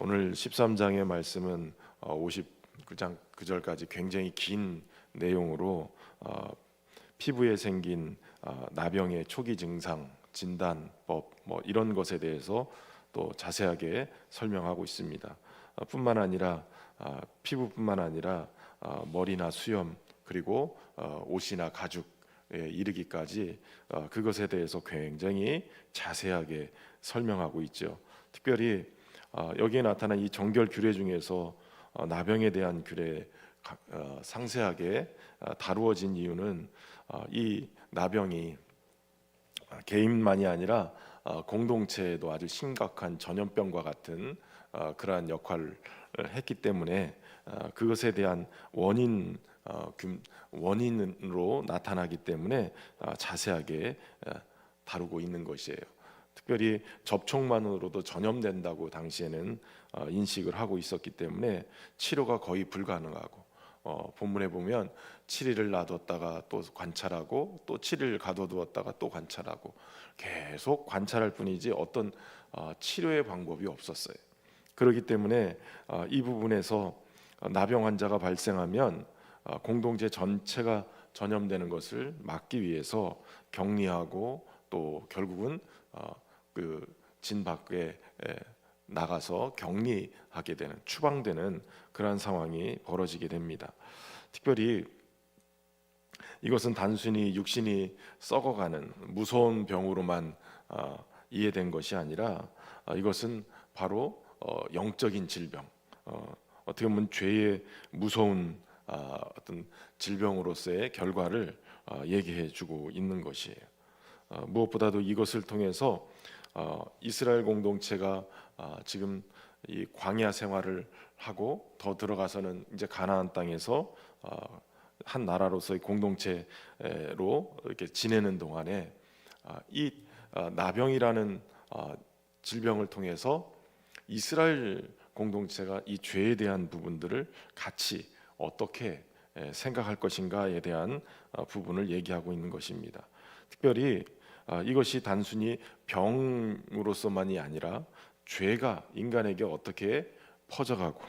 오늘 13장의 말씀은 59장 9절까지 굉장히 긴 내용으로 피부에 생긴 나병의 초기 증상, 진단법 이런 것에 대해서 또 자세하게 설명하고 있습니다. 뿐만 아니라 피부뿐만 아니라 머리나 수염 그리고 옷이나 가죽에 이르기까지 그것에 대해서 굉장히 자세하게 설명하고 있죠. 특별히 여기에 나타난 이 정결 규례 중에서 나병에 대한 규례 상세하게 다루어진 이유는 이 나병이 개인만이 아니라 공동체에도 아주 심각한 전염병과 같은 그러한 역할을 했기 때문에 그것에 대한 원인으로 나타나기 때문에 자세하게 다루고 있는 것이에요. 특별히 접촉만으로도 전염된다고 당시에는 인식을 하고 있었기 때문에 치료가 거의 불가능하고 본문에 보면 7일을 놔뒀다가 또 관찰하고 또 7일 가둬두었다가 또 관찰하고 계속 관찰할 뿐이지 어떤 치료의 방법이 없었어요. 그렇기 때문에 이 부분에서 나병 환자가 발생하면 공동체 전체가 전염되는 것을 막기 위해서 격리하고 또 결국은 그 진 밖에 나가서 격리하게 되는, 추방되는 그러한 상황이 벌어지게 됩니다. 특별히 이것은 단순히 육신이 썩어가는 무서운 병으로만 이해된 것이 아니라 이것은 바로 영적인 질병, 어떻게 보면 죄의 무서운 어떤 질병으로서의 결과를 얘기해주고 있는 것이에요. 무엇보다도 이것을 통해서 이스라엘 공동체가 지금 이 광야 생활을 하고 더 들어가서는 이제 가나안 땅에서 한 나라로서의 공동체로 이렇게 지내는 동안에 이 나병이라는 질병을 통해서 이스라엘 공동체가 이 죄에 대한 부분들을 같이 어떻게 생각할 것인가에 대한 부분을 얘기하고 있는 것입니다. 특별히 이것이 단순히 병으로서만이 아니라 죄가 인간에게 어떻게 퍼져가고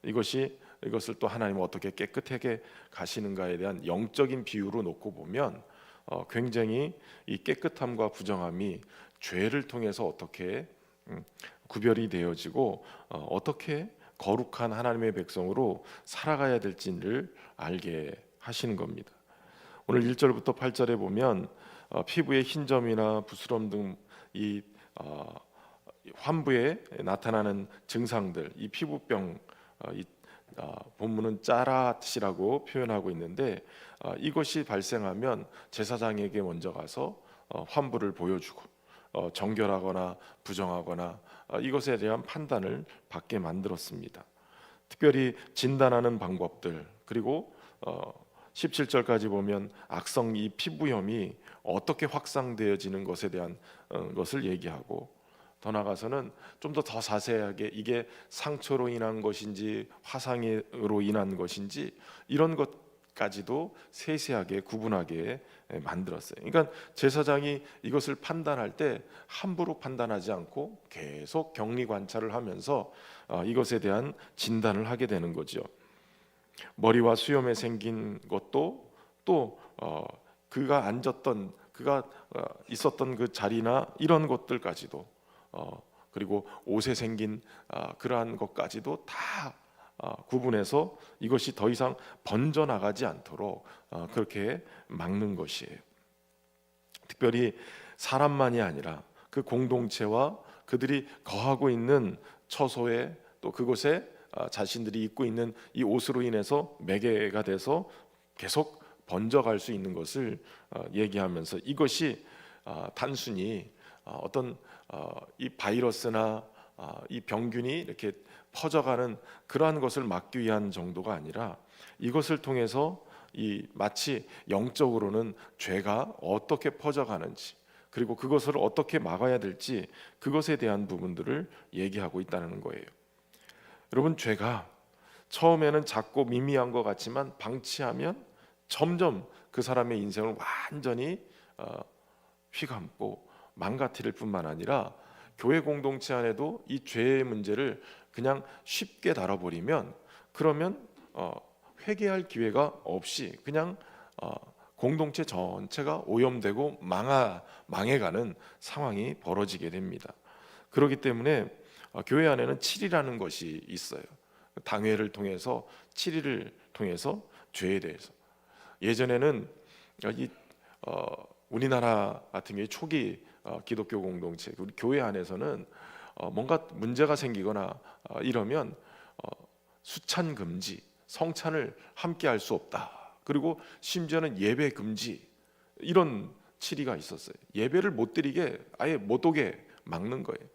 이것을 또 하나님은 어떻게 깨끗하게 가시는가에 대한 영적인 비유로 놓고 보면 굉장히 이 깨끗함과 부정함이 죄를 통해서 어떻게 구별이 되어지고 어떻게 거룩한 하나님의 백성으로 살아가야 될지를 알게 하시는 겁니다. 오늘 1절부터 8절에 보면 피부에 흰 점이나 부스럼 등 이 환부에 나타나는 증상들, 이 피부병, 본문은 짜랏이라고 표현하고 있는데 이것이 발생하면 제사장에게 먼저 가서 환부를 보여주고 정결하거나 부정하거나 이것에 대한 판단을 받게 만들었습니다. 특별히 진단하는 방법들, 그리고 17절까지 보면 악성 이 피부염이 어떻게 확산되어지는 것에 대한 것을 얘기하고, 더 나아가서는 좀 더 자세하게 이게 상처로 인한 것인지 화상으로 인한 것인지 이런 것까지도 세세하게 구분하게 만들었어요. 그러니까 제사장이 이것을 판단할 때 함부로 판단하지 않고 계속 격리 관찰을 하면서 이것에 대한 진단을 하게 되는 거죠. 머리와 수염에 생긴 것도 또 그가 있었던 그 자리나 이런 것들까지도 그리고 옷에 생긴 그러한 것까지도 다 구분해서 이것이 더 이상 번져나가지 않도록 그렇게 막는 것이에요. 특별히 사람만이 아니라 그 공동체와 그들이 거하고 있는 처소에 또 그곳에 자신들이 입고 있는 이 옷으로 인해서 매개가 돼서 계속 번져갈 수 있는 것을 얘기하면서 이것이 단순히 어떤 이 바이러스나 이 병균이 이렇게 퍼져가는 그러한 것을 막기 위한 정도가 아니라 이것을 통해서 이 마치 영적으로는 죄가 어떻게 퍼져가는지 그리고 그것을 어떻게 막아야 될지 그것에 대한 부분들을 얘기하고 있다는 거예요. 여러분, 죄가 처음에는 작고 미미한 것 같지만 방치하면 점점 그 사람의 인생을 완전히 휘감고 망가뜨릴 뿐만 아니라 교회 공동체 안에도 이 죄의 문제를 그냥 쉽게 다뤄버리면 그러면 회개할 기회가 없이 그냥 공동체 전체가 오염되고 망해가는 상황이 벌어지게 됩니다. 그렇기 때문에 교회 안에는 7이라는 것이 있어요. 당회를 통해서 7일을 통해서 죄에 대해서 예전에는 이 우리나라 같은 경우 초기 기독교 공동체 우리 교회 안에서는 뭔가 문제가 생기거나 이러면 수찬 금지, 성찬을 함께 할 수 없다. 그리고 심지어는 예배 금지 이런 칠의가 있었어요. 예배를 못 드리게 아예 못 오게 막는 거예요.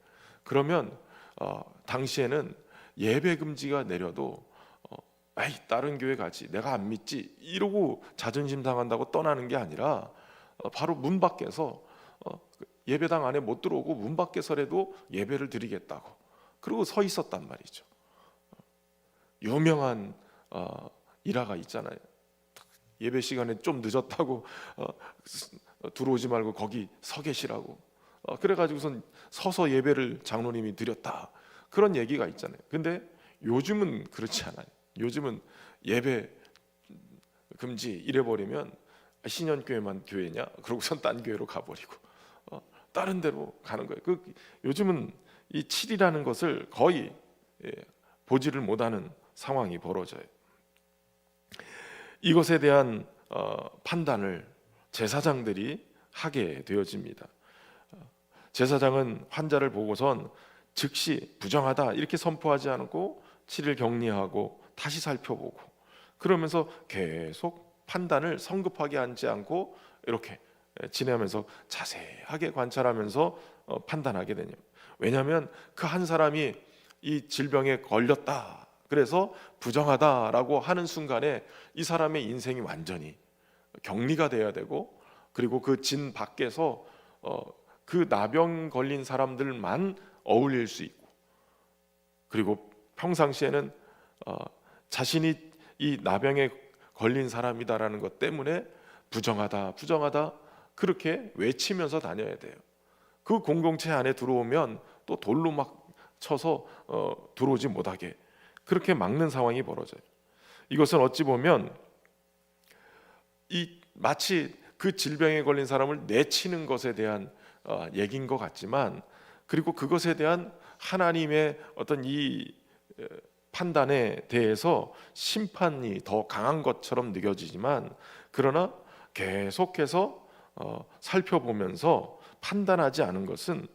그러면 당시에는 예배 금지가 내려도 에이 다른 교회 가지 내가 안 믿지 이러고 자존심 상한다고 떠나는 게 아니라 바로 문 밖에서 예배당 안에 못 들어오고 문 밖에서라도 예배를 드리겠다고 그리고 서 있었단 말이죠. 유명한 일화가 있잖아요. 예배 시간에 좀 늦었다고 들어오지 말고 거기 서 계시라고 그래가지고선 서서 예배를 장로님이 드렸다 그런 얘기가 있잖아요. 근데 요즘은 그렇지 않아요. 요즘은 예배 금지 이래버리면 신현교회만 교회냐 그러고선 딴 교회로 가버리고 다른 데로 가는 거예요. 요즘은 이 7이라는 것을 거의 보지를 못하는 상황이 벌어져요. 이것에 대한 판단을 제사장들이 하게 되어집니다. 제사장은 환자를 보고선 즉시 부정하다 이렇게 선포하지 않고 7일 격리하고 다시 살펴보고 그러면서 계속 판단을 성급하게 하지 않고 이렇게 지내면서 자세하게 관찰하면서 판단하게 되냐. 왜냐하면 그 한 사람이 이 질병에 걸렸다 그래서 부정하다라고 하는 순간에 이 사람의 인생이 완전히 격리가 돼야 되고 그리고 그 진 밖에서 그 나병 걸린 사람들만 어울릴 수 있고 그리고 평상시에는 자신이 이 나병에 걸린 사람이다라는 것 때문에 부정하다 부정하다 그렇게 외치면서 다녀야 돼요. 그 공동체 안에 들어오면 또 돌로 막 쳐서 들어오지 못하게 그렇게 막는 상황이 벌어져요. 이것은 어찌 보면 마치 그 질병에 걸린 사람을 내치는 것에 대한 얘기인 것 같지만 그리고 그것에 대한 하나님의 어떤 이 판단에 대해서 심판이 더 강한 것처럼 느껴지지만 그러나 계속해서 살펴보면서 판단하지 않은 것은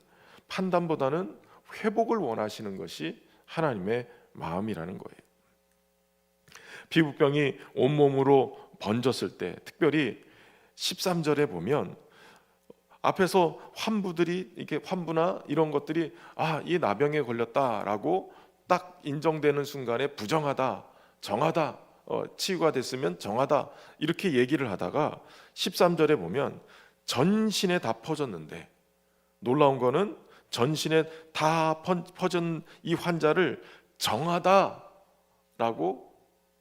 판단보다는 회복을 원하시는 것이 하나님의 마음이라는 거예요. 피부병이 온몸으로 번졌을 때 특별히 13절에 보면 앞에서 환부들이 이렇게 환부나 이런 것들이 이 나병에 걸렸다라고 딱 인정되는 순간에 부정하다, 정하다, 치유가 됐으면 정하다 이렇게 얘기를 하다가 13절에 보면 전신에 다 퍼졌는데 놀라운 거는 전신에 다 퍼진 이 환자를 정하다라고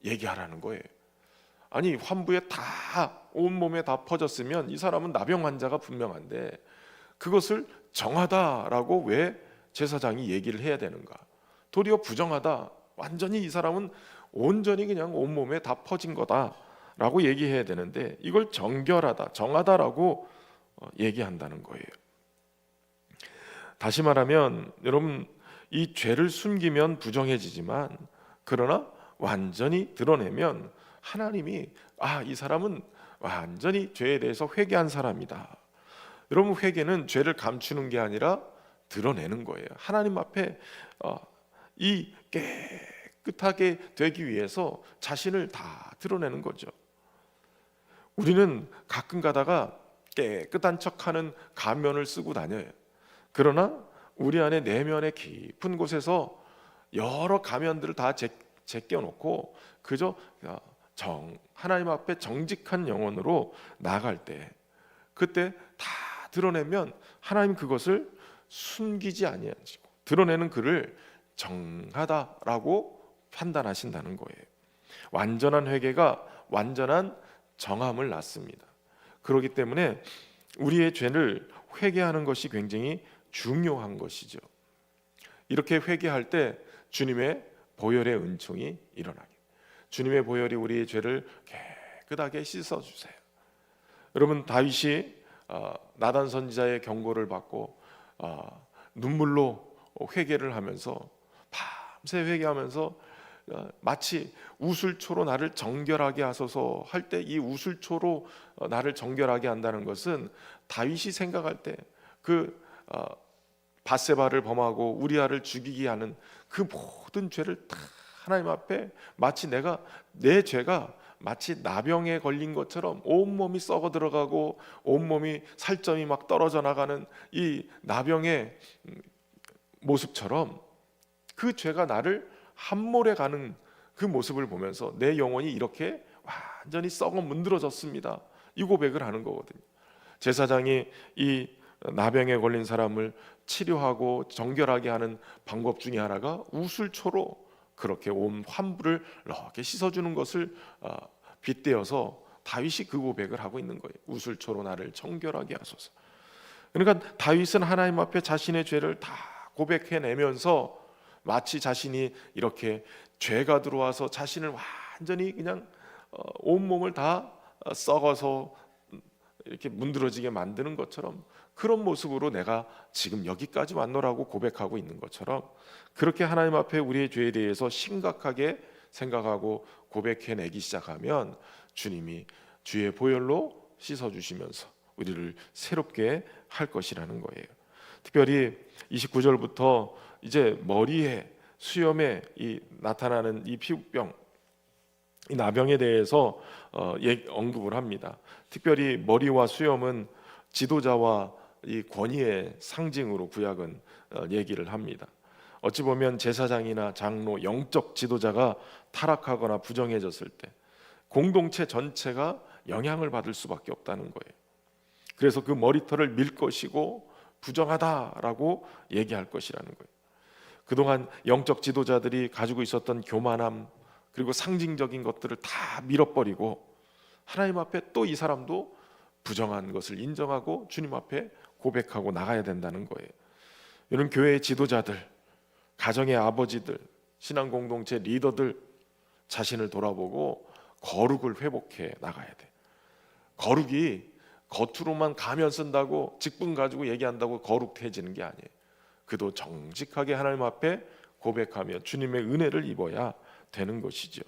얘기하라는 거예요. 아니 환부에 다 온몸에 다 퍼졌으면 이 사람은 나병 환자가 분명한데 그것을 정하다라고 왜 제사장이 얘기를 해야 되는가? 도리어 부정하다, 완전히 이 사람은 온전히 그냥 온몸에 다 퍼진 거다라고 얘기해야 되는데 이걸 정결하다, 정하다라고 얘기한다는 거예요. 다시 말하면 여러분 이 죄를 숨기면 부정해지지만 그러나 완전히 드러내면 하나님이 이 사람은 완전히 죄에 대해서 회개한 사람이다. 여러분 회개는 죄를 감추는 게 아니라 드러내는 거예요. 하나님 앞에 이 깨끗하게 되기 위해서 자신을 다 드러내는 거죠. 우리는 가끔 가다가 깨끗한 척하는 가면을 쓰고 다녀요. 그러나 우리 안에 내면의 깊은 곳에서 여러 가면들을 다 제껴놓고 그저 하나님 앞에 정직한 영혼으로 나아갈 때 그때 다 드러내면 하나님 그것을 숨기지 아니하시고 드러내는 그를 정하다라고 판단하신다는 거예요. 완전한 회개가 완전한 정함을 낳습니다. 그렇기 때문에 우리의 죄를 회개하는 것이 굉장히 중요한 것이죠. 이렇게 회개할 때 주님의 보혈의 은총이 일어나게. 주님의 보혈이 우리의 죄를 깨끗하게 씻어주세요. 여러분, 다윗이 나단 선지자의 경고를 받고 눈물로 회개를 하면서 밤새 회개하면서 마치 우슬초로 나를 정결하게 하소서 할 때, 이 우슬초로 나를 정결하게 한다는 것은 다윗이 생각할 때 그 밧세바를 범하고 우리아를 죽이게 하는 그 모든 죄를 다 하나님 앞에 마치 내 죄가 마치 나병에 걸린 것처럼 온몸이 썩어 들어가고 온몸이 살점이 막 떨어져 나가는 이 나병의 모습처럼 그 죄가 나를 함몰해 가는 그 모습을 보면서 내 영혼이 이렇게 완전히 썩어 문드러졌습니다, 이 고백을 하는 거거든요. 제사장이 이 나병에 걸린 사람을 치료하고 정결하게 하는 방법 중에 하나가 우슬초로 그렇게 온 환부를 이렇게 씻어주는 것을 빗대어서 다윗이 그 고백을 하고 있는 거예요. 우슬초로 나를 정결하게 하소서. 그러니까 다윗은 하나님 앞에 자신의 죄를 다 고백해내면서 마치 자신이 이렇게 죄가 들어와서 자신을 완전히 그냥 온몸을 다 썩어서 이렇게 문드러지게 만드는 것처럼, 그런 모습으로 내가 지금 여기까지 왔노라고 고백하고 있는 것처럼, 그렇게 하나님 앞에 우리의 죄에 대해서 심각하게 생각하고 고백해내기 시작하면 주님이 주의 보혈로 씻어주시면서 우리를 새롭게 할 것이라는 거예요. 특별히 29절부터 이제 머리에 수염에 나타나는 이 피부병, 이 나병에 대해서 언급을 합니다. 특별히 머리와 수염은 지도자와 이 권위의 상징으로 구약은 얘기를 합니다. 어찌 보면 제사장이나 장로, 영적 지도자가 타락하거나 부정해졌을 때 공동체 전체가 영향을 받을 수밖에 없다는 거예요. 그래서 그 머리털을 밀 것이고 부정하다라고 얘기할 것이라는 거예요. 그동안 영적 지도자들이 가지고 있었던 교만함, 그리고 상징적인 것들을 다 밀어버리고 하나님 앞에 또 이 사람도 부정한 것을 인정하고 주님 앞에 고백하고 나가야 된다는 거예요. 이런 교회의 지도자들, 가정의 아버지들, 신앙 공동체 리더들 자신을 돌아보고 거룩을 회복해 나가야 돼. 거룩이 겉으로만 가면 쓴다고, 직분 가지고 얘기한다고 거룩해지는 게 아니에요. 그도 정직하게 하나님 앞에 고백하며 주님의 은혜를 입어야 되는 것이죠.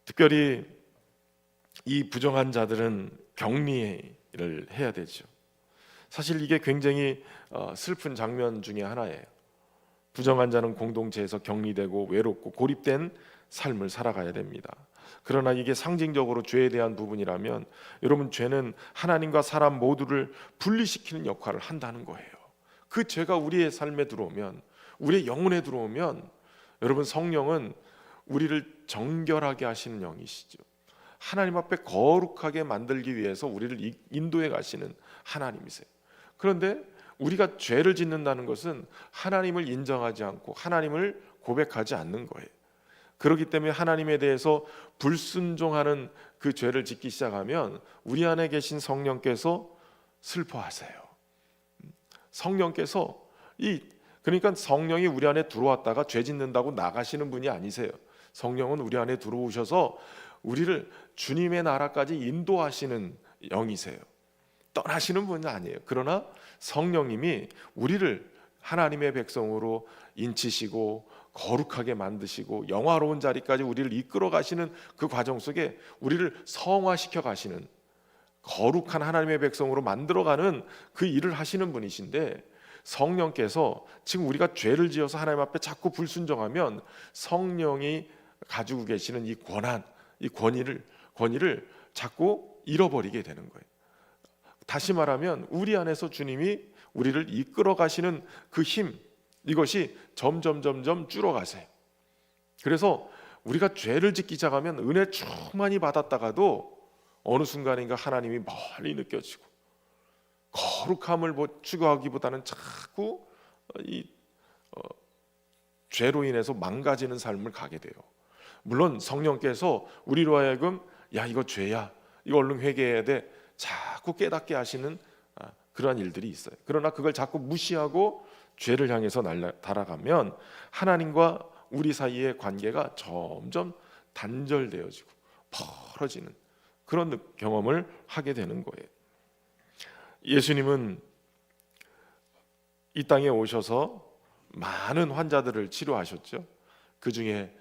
특별히 이 부정한 자들은 격리를 해야 되죠. 사실 이게 굉장히 슬픈 장면 중에 하나예요. 부정한 자는 공동체에서 격리되고 외롭고 고립된 삶을 살아가야 됩니다. 그러나 이게 상징적으로 죄에 대한 부분이라면, 여러분, 죄는 하나님과 사람 모두를 분리시키는 역할을 한다는 거예요. 그 죄가 우리의 삶에 들어오면, 우리의 영혼에 들어오면, 여러분, 성령은 우리를 정결하게 하시는 영이시죠. 하나님 앞에 거룩하게 만들기 위해서 우리를 인도해 가시는 하나님이세요. 그런데 우리가 죄를 짓는다는 것은 하나님을 인정하지 않고 하나님을 고백하지 않는 거예요. 그렇기 때문에 하나님에 대해서 불순종하는 그 죄를 짓기 시작하면 우리 안에 계신 성령께서 슬퍼하세요. 성령께서 그러니까 성령이 우리 안에 들어왔다가 죄 짓는다고 나가시는 분이 아니세요. 성령은 우리 안에 들어오셔서 우리를 주님의 나라까지 인도하시는 영이세요. 떠나시는 분이 아니에요. 그러나 성령님이 우리를 하나님의 백성으로 인치시고 거룩하게 만드시고 영화로운 자리까지 우리를 이끌어 가시는 그 과정 속에 우리를 성화시켜 가시는, 거룩한 하나님의 백성으로 만들어가는 그 일을 하시는 분이신데, 성령께서 지금 우리가 죄를 지어서 하나님 앞에 자꾸 불순종하면 성령이 가지고 계시는 이 권한, 이 권위를 자꾸 잃어버리게 되는 거예요. 다시 말하면 우리 안에서 주님이 우리를 이끌어 가시는 그 힘, 이것이 점점 줄어가세요. 그래서 우리가 죄를 짓기 시작하면 은혜 충만히 받았다가도 어느 순간인가 하나님이 멀리 느껴지고 거룩함을 추구하기보다는 자꾸 죄로 인해서 망가지는 삶을 가게 돼요. 물론 성령께서 우리로 하여금 야, 이거 죄야, 이거 얼른 회개해야 돼, 자꾸 깨닫게 하시는 그러한 일들이 있어요. 그러나 그걸 자꾸 무시하고 죄를 향해서 달아가면 하나님과 우리 사이의 관계가 점점 단절되어지고 멀어지는 그런 경험을 하게 되는 거예요. 예수님은 이 땅에 오셔서 많은 환자들을 치료하셨죠. 그 중에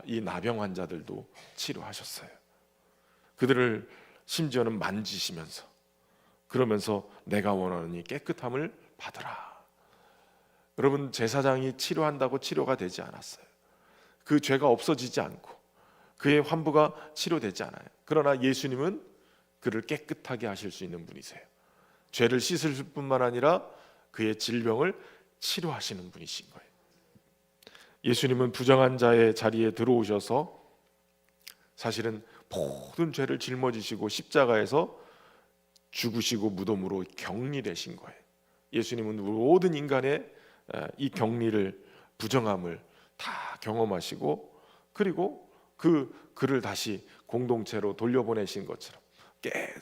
이 나병 환자들도 치료하셨어요. 그들을 심지어는 만지시면서 그러면서 내가 원하노니 깨끗함을 받으라. 여러분, 제사장이 치료한다고 치료가 되지 않았어요. 그 죄가 없어지지 않고 그의 환부가 치료되지 않아요. 그러나 예수님은 그를 깨끗하게 하실 수 있는 분이세요. 죄를 씻을 뿐만 아니라 그의 질병을 치료하시는 분이신 거예요. 예수님은 부정한 자의 자리에 들어오셔서 사실은 모든 죄를 짊어지시고 십자가에서 죽으시고 무덤으로 격리되신 거예요. 예수님은 모든 인간의 이 격리를, 부정함을 다 경험하시고 그리고 그를 다시 공동체로 돌려보내신 것처럼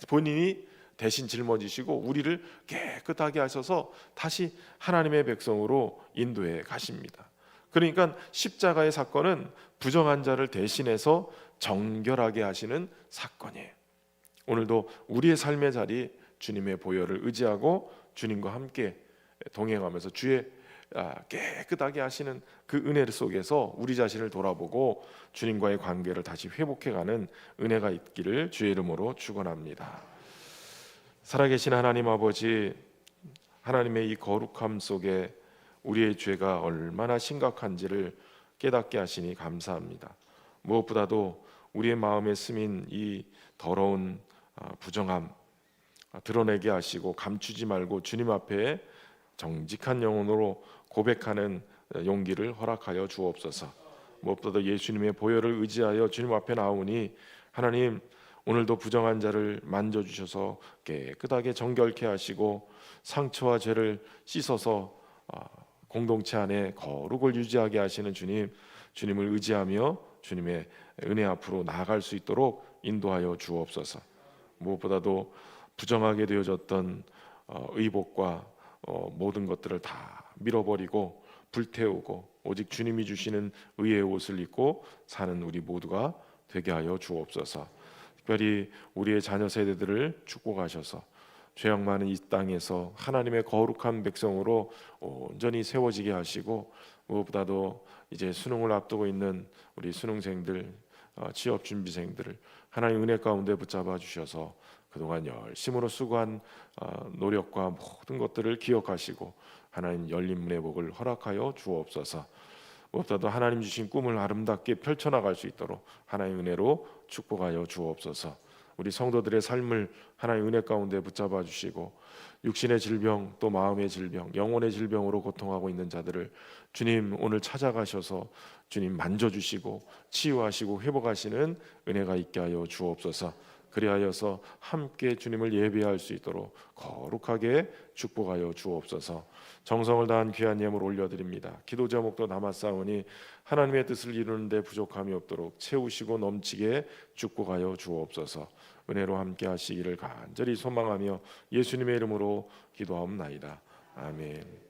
본인이 대신 짊어지시고 우리를 깨끗하게 하셔서 다시 하나님의 백성으로 인도해 가십니다. 그러니까 십자가의 사건은 부정한 자를 대신해서 정결하게 하시는 사건이에요. 오늘도 우리의 삶의 자리 주님의 보혈을 의지하고 주님과 함께 동행하면서 주의 깨끗하게 하시는 그 은혜 속에서 우리 자신을 돌아보고 주님과의 관계를 다시 회복해가는 은혜가 있기를 주의 이름으로 축원합니다. 살아계신 하나님 아버지, 하나님의 이 거룩함 속에 우리의 죄가 얼마나 심각한지를 깨닫게 하시니 감사합니다. 무엇보다도 우리의 마음에 스민 이 더러운 부정함 드러내게 하시고 감추지 말고 주님 앞에 정직한 영혼으로 고백하는 용기를 허락하여 주옵소서. 무엇보다도 예수님의 보혈을 의지하여 주님 앞에 나오니 하나님, 오늘도 부정한 자를 만져주셔서 깨끗하게 정결케 하시고 상처와 죄를 씻어서 공동체 안에 거룩을 유지하게 하시는 주님을 의지하며 주님의 은혜 앞으로 나아갈 수 있도록 인도하여 주옵소서. 무엇보다도 부정하게 되어졌던 의복과 모든 것들을 다 밀어버리고 불태우고 오직 주님이 주시는 의의 옷을 입고 사는 우리 모두가 되게 하여 주옵소서. 특별히 우리의 자녀 세대들을 축복하셔서 죄악 많은 이 땅에서 하나님의 거룩한 백성으로 온전히 세워지게 하시고 무엇보다도 이제 수능을 앞두고 있는 우리 수능생들, 취업 준비생들을 하나님 은혜 가운데 붙잡아 주셔서 그동안 열심으로 수고한 노력과 모든 것들을 기억하시고 하나님 열린 문의 복을 허락하여 주옵소서. 무엇보다도 하나님 주신 꿈을 아름답게 펼쳐나갈 수 있도록 하나님 은혜로 축복하여 주옵소서. 우리 성도들의 삶을 하나님 은혜 가운데 붙잡아 주시고 육신의 질병 또 마음의 질병 영혼의 질병으로 고통하고 있는 자들을 주님 오늘 찾아가셔서 주님 만져주시고 치유하시고 회복하시는 은혜가 있게 하여 주옵소서. 그리하여서 함께 주님을 예배할 수 있도록 거룩하게 축복하여 주옵소서. 정성을 다한 귀한 예물 올려드립니다. 기도 제목도 남았사오니 하나님의 뜻을 이루는 데 부족함이 없도록 채우시고 넘치게 축복하여 주옵소서. 은혜로 함께 하시기를 간절히 소망하며 예수님의 이름으로 기도하옵나이다. 아멘.